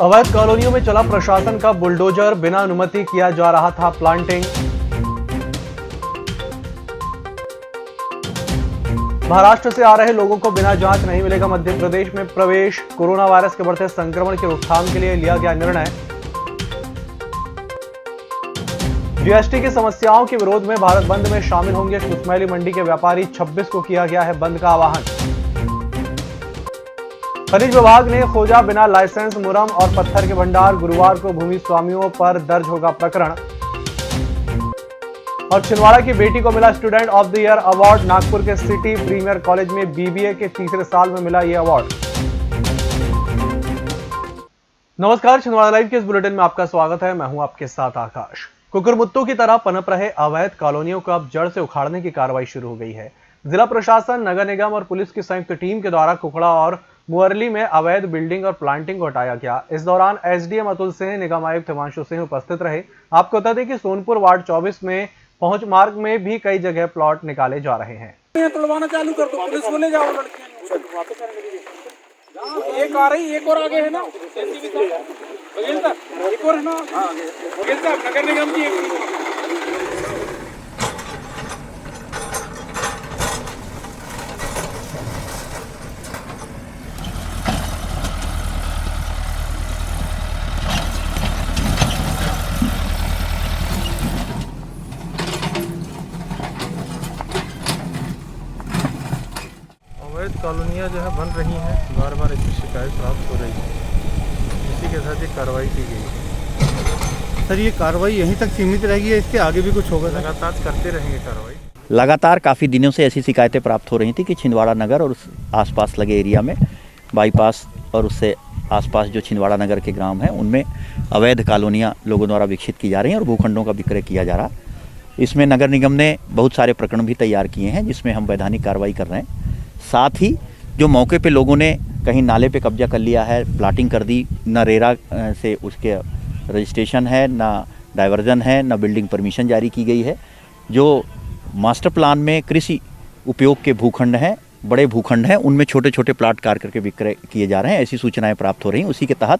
अवैध कॉलोनियों में चला प्रशासन का बुलडोजर, बिना अनुमति किया जा रहा था प्लांटिंग। महाराष्ट्र से आ रहे लोगों को बिना जांच नहीं मिलेगा मध्य प्रदेश में प्रवेश। कोरोना वायरस के बढ़ते संक्रमण की रोकथाम के लिए लिया गया निर्णय। जीएसटी की समस्याओं के विरोध में भारत बंद में शामिल होंगे कुसमैली मंडी के व्यापारी। 26 को किया गया है बंद का आह्वान। खनिज विभाग ने खोजा बिना लाइसेंस मुरम और पत्थर के भंडार। गुरुवार को भूमि स्वामियों पर दर्ज होगा प्रकरण। और छिंदवाड़ा की बेटी को मिला student of the year award. Nagpur के सिटी प्रीमियर कॉलेज में बीबीए के तीसरे साल में मिला यह अवार्ड। नमस्कार, छिंदवाड़ा लाइव के इस बुलेटिन में आपका स्वागत है। मैं हूं आपके साथ आकाश। कुकुरमुत्तों की तरह पनप रहे अवैध कॉलोनियों को अब जड़ से उखाड़ने की कार्रवाई शुरू हो गई है। जिला प्रशासन, नगर निगम और पुलिस की संयुक्त टीम के द्वारा कुकड़ा और मुअरली में अवैध बिल्डिंग और प्लांटिंग को हटाया गया। इस दौरान एसडीएम अतुल सिंह, निगम आयुक्त हिमांशु सिंह उपस्थित रहे। आपको बता दें कि सोनपुर वार्ड 24 में पहुंच मार्ग में भी कई जगह प्लॉट निकाले जा रहे हैं। तुड़वाना चालू कर दो, पुलिस को ले जाओ लड़कियां। एक आ रही, एक और आगे है ना, बघेल साहब, एक और है ना, बघेल साहब नगर निगम की एक। अवैध कॉलोनियाँ जो है बन रही हैं, बार बार इसकी शिकायत प्राप्त हो रही है। इसी के साथ ये कार्रवाई की गई है। सर, ये कार्रवाई यहीं तक सीमित रहेगी या इसके आगे भी कुछ होगा? लगातार करते रहेंगे कार्रवाई। लगातार काफ़ी दिनों से ऐसी शिकायतें प्राप्त हो रही थी कि छिंदवाड़ा नगर और उस आसपास लगे एरिया में बाईपास और उससे आसपास जो छिंदवाड़ा नगर के ग्राम हैं उनमें अवैध कॉलोनियाँ लोगों द्वारा विकसित की जा रही हैं और भूखंडों का विक्रय किया जा रहा। इसमें नगर निगम ने बहुत सारे प्रकरण भी तैयार किए हैं जिसमें हम वैधानिक कार्रवाई कर रहे हैं। साथ ही जो मौके पे लोगों ने कहीं नाले पे कब्जा कर लिया है, प्लाटिंग कर दी, न रेरा से उसके रजिस्ट्रेशन है, ना डाइवर्जन है, ना बिल्डिंग परमिशन जारी की गई है। जो मास्टर प्लान में कृषि उपयोग के भूखंड हैं, बड़े भूखंड हैं, उनमें छोटे छोटे प्लाट कार करके विक्रय किए जा रहे हैं। ऐसी सूचनाएं प्राप्त हो रही हैं। उसी के तहत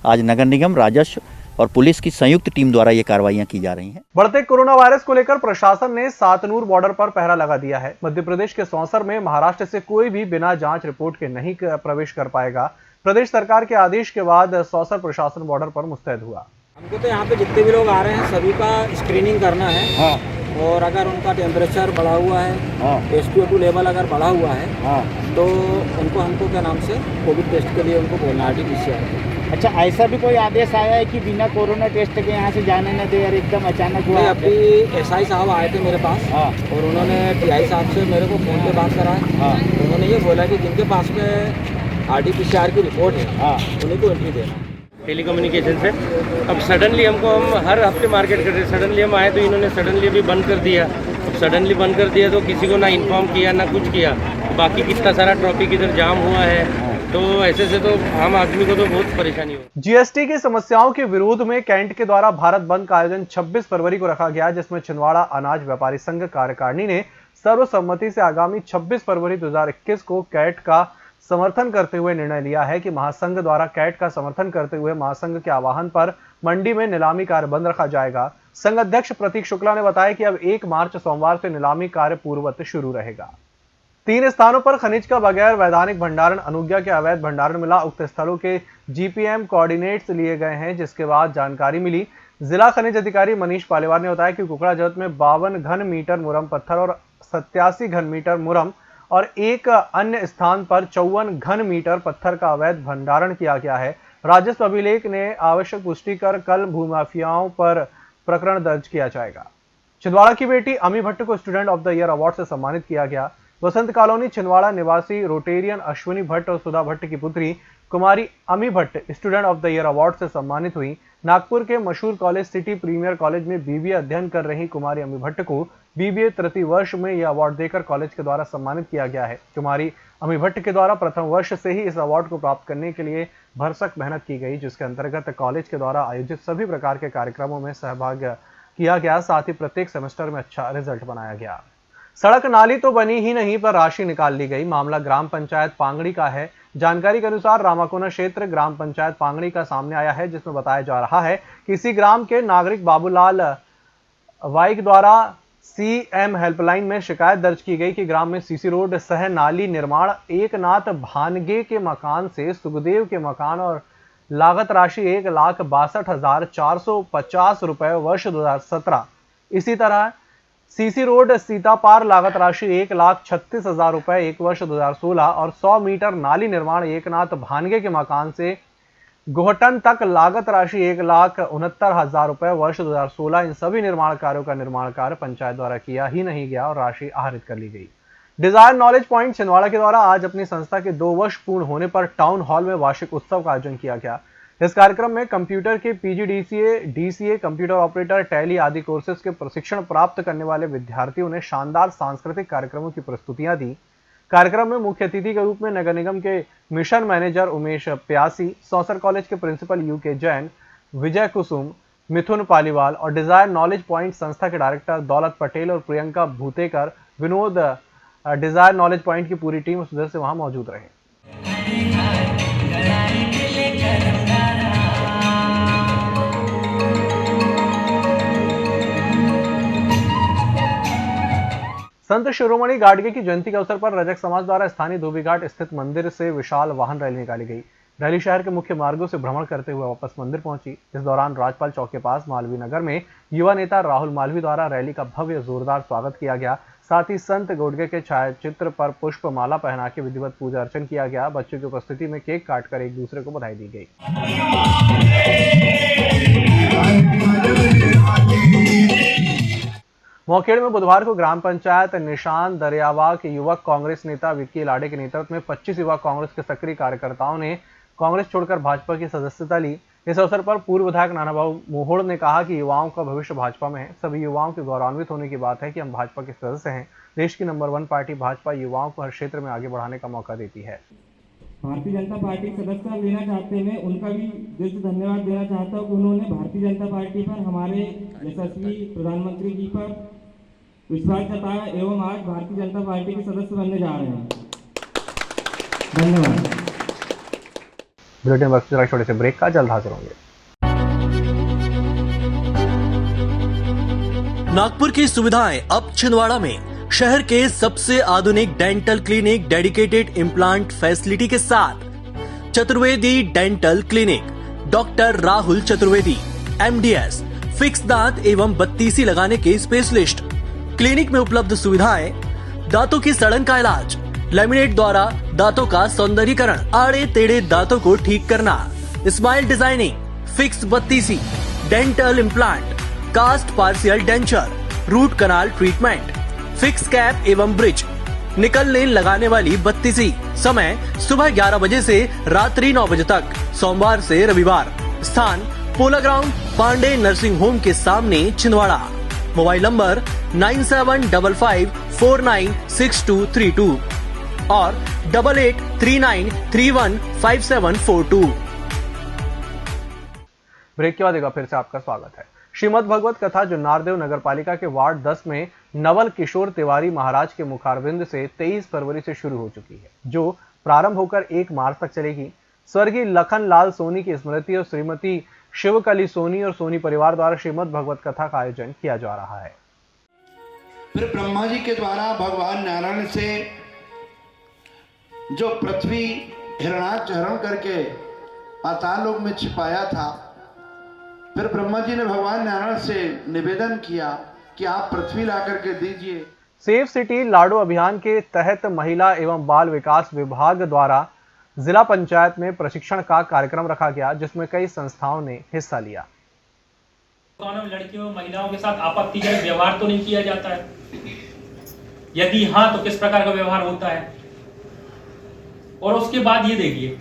आज नगर निगम, राजस्व और पुलिस की संयुक्त टीम द्वारा ये कार्रवाइयां की जा रही हैं। बढ़ते कोरोना वायरस को लेकर प्रशासन ने सातनूर बॉर्डर पर पहरा लगा दिया है। मध्य प्रदेश के सौंसर में महाराष्ट्र से कोई भी बिना जांच रिपोर्ट के नहीं प्रवेश कर पाएगा। प्रदेश सरकार के आदेश के बाद सौंसर प्रशासन बॉर्डर पर मुस्तैद हुआ। हमको तो यहाँ पे जितने भी लोग आ रहे हैं सभी का स्क्रीनिंग करना है। हाँ। और अगर उनका टेम्परेचर बढ़ा हुआ है, हाँ, SpO2 लेवल अगर बढ़ा हुआ है, हाँ, तो उनको हमको क्या नाम से कोविड टेस्ट के लिए उनको बोलना है RT-PCR। अच्छा, ऐसा भी कोई आदेश आया है कि बिना कोरोना टेस्ट के यहाँ से जाने न दे? यार एकदम अचानक हुआ। अभी SI साहब आए थे मेरे पास। हाँ। और उन्होंने TI साहब से मेरे को फ़ोन पे बात कराया। हाँ। उन्होंने ये बोला कि जिनके पास में RT-PCR की रिपोर्ट है, हाँ, उन्हीं को एंट्री देना। टेलीकम्युनिकेशन से अब सडनली हम हर हफ्ते मार्केट कर रहे हैं। सडनली हम आए तो इन्होंने सडनली भी बंद कर दिया। अब सडनली बंद कर दिया तो किसी को ना इन्फॉर्म किया ना कुछ किया। बाकी कितना सारा ट्रैफिक इधर जाम हुआ है, तो ऐसे से तो आम आदमी को तो बहुत परेशानी हो। जीएसटी की समस्याओं के विरोध में कैंट के द्वारा भारत बंद का आयोजन 26 फरवरी को रखा गया, जिसमें छिंदवाड़ा अनाज व्यापारी संघ कार्यकारिणी ने सर्वसम्मति से आगामी 26 फरवरी 2021 को कैट का समर्थन करते हुए निर्णय लिया है कि महासंघ द्वारा कैट का समर्थन करते हुए महासंघ के आह्वान पर मंडी में नीलामी कार्य बंद रखा जाएगा। संघ अध्यक्ष प्रतीक शुक्ला ने बताया कि अब 1 मार्च सोमवार से नीलामी कार्य पूर्ववत शुरू रहेगा। 3 स्थानों पर खनिज का बगैर वैधानिक भंडारण, अनुज्ञा के अवैध भंडारण मिला। उक्त स्थलों के GPM कोऑर्डिनेट्स लिए गए हैं, जिसके बाद जानकारी मिली। जिला खनिज अधिकारी मनीष पालीवाल ने बताया कि कुकड़ा जगत में 52 घन मीटर मुरम पत्थर और 87 घन मीटर मुरम और एक अन्य स्थान पर 54 घन मीटर पत्थर का अवैध भंडारण किया गया है। राजस्व अभिलेख ने आवश्यक पुष्टि कर कल भूमाफियाओं पर प्रकरण दर्ज किया जाएगा। छिंदवाड़ा की बेटी अमी भट्ट को student of the year award से सम्मानित किया गया। वसंत कॉलोनी छिंदवाड़ा निवासी रोटेरियन अश्विनी भट्ट और सुधा भट्ट की पुत्री कुमारी अमी Bhatt student of the year award से सम्मानित हुई। नागपुर के मशहूर कॉलेज सिटी प्रीमियर कॉलेज में बीबीए अध्ययन कर रही कुमारी अमी भट्ट को बीबीए तृतीय वर्ष में यह अवार्ड देकर कॉलेज के द्वारा सम्मानित किया गया है। कुमारी अमी भट्ट के द्वारा प्रथम वर्ष से ही इस अवार्ड को प्राप्त करने के लिए भरसक मेहनत की गई, जिसके अंतर्गत कॉलेज के द्वारा आयोजित सभी प्रकार के कार्यक्रमों में सहभाग किया गया। साथ ही प्रत्येक सेमेस्टर में अच्छा रिजल्ट बनाया गया। सड़क नाली तो बनी ही नहीं पर राशि निकाल ली गई। मामला ग्राम पंचायत पांगड़ी का है। जानकारी के अनुसार रामाकोना क्षेत्र ग्राम पंचायत पांगड़ी का सामने आया है, जिसमें बताया जा रहा है कि इसी ग्राम के नागरिक बाबूलाल वाइक द्वारा सीएम हेल्पलाइन में शिकायत दर्ज की गई कि ग्राम में सीसी रोड सह नाली निर्माण एकनाथ भानगे के मकान से सुखदेव के मकान और लागत राशि 1,62,450 रुपए वर्ष 2017। इसी तरह सीसी रोड सीतापार लागत राशि 1,36,000 रुपए एक वर्ष 2016 और 100 मीटर नाली निर्माण एकनाथ भानगे के मकान से गोहटन तक लागत राशि 1,69,000 रुपए वर्ष 2016। इन सभी निर्माण कार्यों का निर्माण कार्य पंचायत द्वारा किया ही नहीं गया और राशि आहरित कर ली गई। डिजायर नॉलेज पॉइंट छिंदवाड़ा के द्वारा आज अपनी संस्था के 2 वर्ष पूर्ण होने पर टाउन हॉल में वार्षिक उत्सव का आयोजन किया गया। इस कार्यक्रम में कंप्यूटर के PGDCA, DCA, computer operator, tally आदि कोर्सेज के प्रशिक्षण प्राप्त करने वाले विद्यार्थियों ने शानदार सांस्कृतिक कार्यक्रमों की प्रस्तुतियां दी। कार्यक्रम में मुख्य अतिथि के रूप में नगर निगम के मिशन मैनेजर उमेश प्यासी, सौसर कॉलेज के प्रिंसिपल यूके जैन, विजय कुसुम, मिथुन पालीवाल और डिजायर नॉलेज पॉइंट संस्था के डायरेक्टर दौलत पटेल और Priyanka Bhutekar, Vinod, desire knowledge point की पूरी टीम और सदस्य वहां मौजूद रहे। संत शिरोमणि गाडगे की जयंती के अवसर पर रजक समाज द्वारा स्थानीय धोबीघाट स्थित मंदिर से विशाल वाहन रैली निकाली गई। रैली शहर के मुख्य मार्गों से भ्रमण करते हुए वापस मंदिर पहुंची। इस दौरान राजपाल चौक के पास मालवीय नगर में युवा नेता राहुल मालवीय द्वारा रैली का भव्य जोरदार स्वागत किया गया। साथ ही संत गाडगे के छायाचित्र पर पुष्प माला पहना के विधिवत पूजा अर्चन किया गया। बच्चों की उपस्थिति में केक काटकर एक दूसरे को बधाई दी गई। मोखेड़ में बुधवार को ग्राम पंचायत निशान दरियावा के युवक कांग्रेस नेता विक्की लाडे के नेतृत्व में 25 युवा कांग्रेस के सक्रिय कार्यकर्ताओं ने कांग्रेस छोड़कर भाजपा की सदस्यता ली। इस अवसर पर पूर्व विधायक नानाबाबू मोहोड़ ने कहा कि युवाओं का भविष्य भाजपा में है। सभी युवाओं के गौरवान्वित होने की बात है कि हम भाजपा के सदस्य हैं। देश की नंबर 1 पार्टी भाजपा युवाओं को हर क्षेत्र में आगे बढ़ाने का मौका देती है। भारतीय जनता पार्टी सदस्य लेना चाहते हैं, उनका भी दिल से धन्यवाद देना चाहता हूँ कि उन्होंने भारतीय जनता पार्टी पर, हमारे यशस्वी प्रधानमंत्री जी पर विश्वास जताया एवं आज भारतीय जनता पार्टी के सदस्य बनने जा रहे हैं। धन्यवाद। बुलेटिन वक्त जरा छोटे से ब्रेक का, जल्द हाजिर होंगे। नागपुर की सुविधाएं अब छिंदवाड़ा में। शहर के सबसे आधुनिक dental clinic, dedicated implant facility के साथ Chaturvedi dental clinic, doctor Rahul Chaturvedi, MDS, fix दांत एवं बत्तीसी लगाने के स्पेशलिस्ट। क्लिनिक में उपलब्ध सुविधाएं: दांतों की सड़न का इलाज, लैमिनेट द्वारा दांतों का सौंदर्यीकरण, आड़े टेढ़े दांतों को ठीक करना, स्माइल डिजाइनिंग, फिक्स बत्तीसी, dental implant, cast partial denture, root canal treatment, fix cap एवं ब्रिज, निकल लेन लगाने वाली बत्तीसी। समय सुबह 11 बजे से रात्रि 9 बजे तक, सोमवार से रविवार। स्थान पोला ग्राउंड, पांडे नर्सिंग होम के सामने, छिंदवाड़ा। मोबाइल नंबर 9755496232 और 8839315742। ब्रेक के बाद एक बार फिर से आपका स्वागत है। श्रीमद् भगवत कथा जुन्नारदेव नगर पालिका के वार्ड 10 में नवल किशोर तिवारी महाराज के मुखारविंद से 23 फरवरी से शुरू हो चुकी है, जो प्रारंभ होकर 1 मार्च तक चलेगी। स्वर्गीय लखन लाल सोनी की स्मृति और श्रीमती शिवकली सोनी और सोनी परिवार द्वारा श्रीमद् भगवत कथा का आयोजन किया जा रहा है। फिर ब्रह्मा जी के द्वारा भगवान नारायण से जो पृथ्वी हिरणाचरण करके पाताल लोक में छिपाया था, फिर ब्रह्मा जी ने भगवान नारायण से निवेदन किया कि आप पृथ्वी ला करके दीजिए। सेफ सिटी लाडो अभियान के तहत महिला एवं बाल विकास विभाग द्वारा जिला पंचायत में प्रशिक्षण का कार्यक्रम रखा गया, जिसमें कई संस्थाओं ने हिस्सा लिया। लड़कियों महिलाओं के साथ आपत्तिजनक व्यवहार तो नहीं किया जाता है? यदि हाँ, तो किस प्रकार का व्यवहार होता है? और उसके बाद ये देखिए,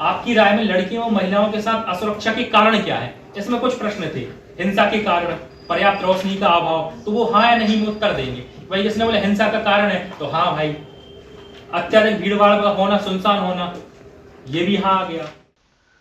आपकी राय में लड़कियों और महिलाओं के साथ असुरक्षा के कारण क्या है? इसमें कुछ प्रश्न थे। हिंसा के कारण, पर्याप्त रोशनी का अभाव, तो वो हाँ या नहीं में उत्तर देंगे। भाई जिसने बोले हिंसा का कारण है, तो हाँ भाई। अत्यधिक भीड़भाड़ का होना, सुनसान होना, ये भी हाँ आ गया।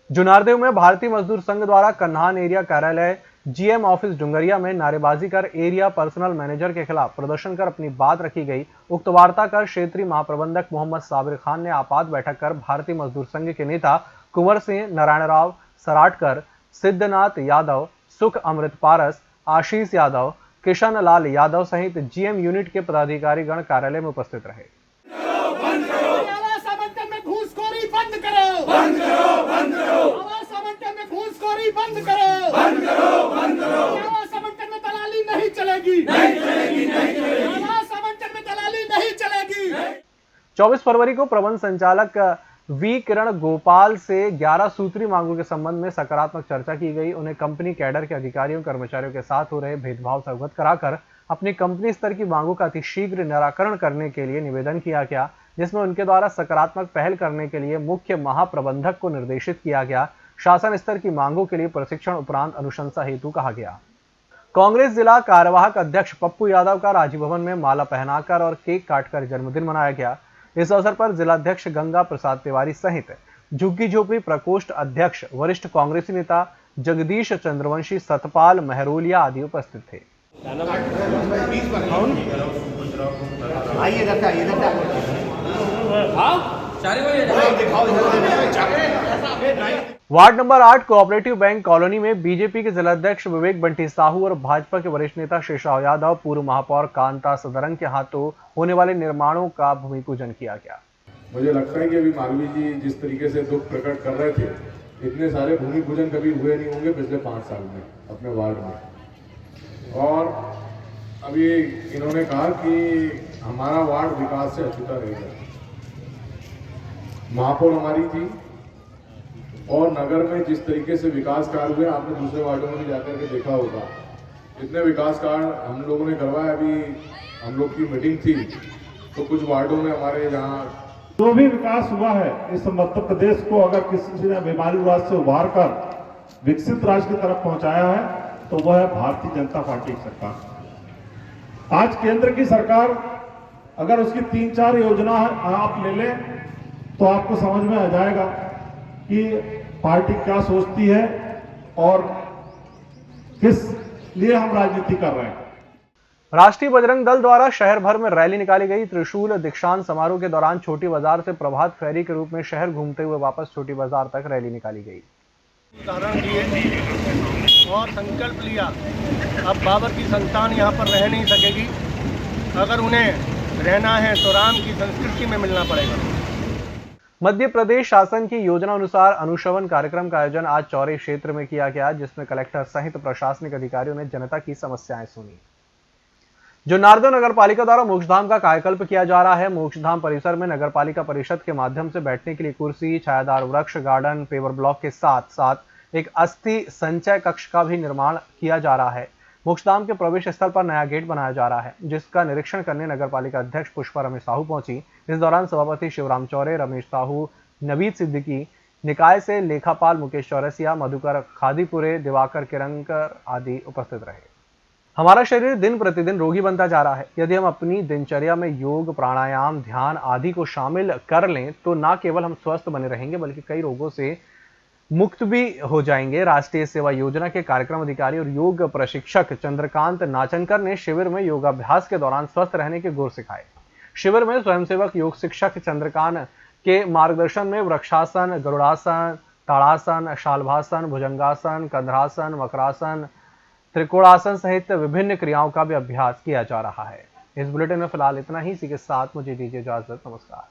जुन्नारदेव में भारतीय मजदूर संघ द्वारा कन्हान एरिया कार्यालय जीएम ऑफिस डुंगरिया में नारेबाजी कर एरिया पर्सनल मैनेजर के खिलाफ प्रदर्शन कर अपनी बात रखी गई। उक्त वार्ता कर क्षेत्रीय महाप्रबंधक मोहम्मद साबिर खान ने आपात बैठक कर भारतीय मजदूर संघ के नेता कुंवर सिंह, नारायण राव सराटकर, सिद्धनाथ यादव, सुख अमृत पारस, आशीष यादव, किशन लाल यादव सहित जीएम यूनिट के पदाधिकारी गण कार्यालय में उपस्थित रहे। बंद करो, बंद करो, बंद करो। आवंटन में दलाली नहीं चलेगी, नहीं चलेगी, नहीं चलेगी। आवंटन में दलाली नहीं चलेगी। 24 फरवरी को प्रबंध संचालक वी किरण गोपाल से 11 सूत्री मांगों के संबंध में सकारात्मक चर्चा की गई। उन्हें कंपनी कैडर के अधिकारियों कर्मचारियों के साथ हो रहे भेदभाव से अवगत कराकर अपनी कंपनी स्तर की मांगों का अतिशीघ्र निराकरण करने के लिए निवेदन किया गया, जिसमें उनके द्वारा सकारात्मक पहल करने के लिए मुख्य महाप्रबंधक को निर्देशित किया गया। शासन स्तर की मांगों के लिए प्रशिक्षण उपरांत अनुशंसा हेतु कहा गया। कांग्रेस जिला कार्यवाहक अध्यक्ष पप्पू यादव का राजभवन में माला पहनाकर और केक काटकर जन्मदिन मनाया गया। इस अवसर पर जिलाध्यक्ष गंगा प्रसाद तिवारी सहित झुग्गी झोपड़ी प्रकोष्ठ अध्यक्ष वरिष्ठ कांग्रेसी नेता जगदीश चंद्रवंशी, सतपाल महरोलिया आदि उपस्थित थे। Ward number 8 cooperative bank colony में बीजेपी के जिलाध्यक्ष विवेक बंटी साहू और भाजपा के वरिष्ठ नेता शेषराव यादव, पूर्व महापौर कांता सदरंग के हाथों होने वाले निर्माणों का भूमि पूजन किया गया। मुझे लगता है कि अभी मालवीय जी जिस तरीके से दुख प्रकट कर रहे थे, इतने सारे भूमि पूजन कभी हुए नहीं होंगे पिछले 5 साल में अपने वार्ड में। और अभी इन्होंने कहा कि हमारा वार्ड विकास से अछूता रहेगा। महापौर हमारी थी और नगर में जिस तरीके से विकास कार्य हुए, आपने दूसरे वार्डों में भी जाकर के देखा होगा, इतने विकास कार्य हम लोगों ने करवाया। अभी हम लोग की मीटिंग थी तो कुछ वार्डों में हमारे यहाँ जो भी विकास हुआ है इस मध्य प्रदेश को अगर किसी ने बीमारीवाद से उभार कर विकसित राज्य की तरफ पहुंचाया है तो वह है भारतीय जनता पार्टी की सरकार। आज केंद्र की सरकार अगर उसकी 3-4 योजना आप ले लें तो आपको समझ में आ जाएगा कि पार्टी क्या सोचती है और किस लिए हम राजनीति कर रहे हैं। राष्ट्रीय बजरंग दल द्वारा शहर भर में रैली निकाली गई। त्रिशूल दीक्षांत समारोह के दौरान छोटी बाजार से प्रभात फेरी के रूप में शहर घूमते हुए वापस छोटी बाजार तक रैली निकाली गई। उदाहरण दिए और संकल्प लिया, अब बाबर की संतान यहाँ पर रह नहीं सकेगी। अगर उन्हें रहना है तो राम की संस्कृति में मिलना पड़ेगा। मध्य प्रदेश शासन की योजना अनुसार अनुश्रवण कार्यक्रम का आयोजन आज चौरी क्षेत्र में किया गया, जिसमें कलेक्टर सहित प्रशासनिक अधिकारियों ने जनता की समस्याएं सुनी। जो नारदो नगर पालिका द्वारा मोक्षधाम का कायाकल्प किया जा रहा है। मोक्षधाम परिसर में नगर पालिका परिषद के माध्यम से बैठने के लिए कुर्सी, छायादार वृक्ष, गार्डन, पेवर ब्लॉक के साथ साथ एक अस्थि संचय कक्ष का भी निर्माण किया जा रहा है। मोक्षधाम के प्रवेश स्थल पर नया गेट बनाया जा रहा है, जिसका निरीक्षण करने नगर पालिका अध्यक्ष पुष्पा रमेश साहू पहुंची। इस दौरान सभापति शिवराम चौरे, रमेश साहू, नवीद सिद्दीकी, निकाय से लेखापाल मुकेश चौरसिया, मधुकर खादीपुरे, दिवाकर किरंकर आदि उपस्थित रहे। हमारा शरीर दिन प्रतिदिन रोगी बनता जा रहा है। यदि हम अपनी दिनचर्या में योग, प्राणायाम, ध्यान आदि को शामिल कर लें तो न केवल हम स्वस्थ बने रहेंगे बल्कि कई रोगों से मुक्त भी हो जाएंगे। राष्ट्रीय सेवा योजना के कार्यक्रम अधिकारी और योग प्रशिक्षक चंद्रकांत नाचनकर ने शिविर में योगाभ्यास के दौरान स्वस्थ रहने के गुर सिखाए। शिविर में स्वयंसेवक योग शिक्षक चंद्रकांत के मार्गदर्शन में वृक्षासन, गरुड़ासन, ताड़ासन, शालभासन, भुजंगासन, कंधरासन, वक्रासन, त्रिकोणासन सहित विभिन्न क्रियाओं का भी अभ्यास किया जा रहा है। इस बुलेटिन में फिलहाल इतना ही। इसी के साथ मुझे दीजिए इजाजत। नमस्कार।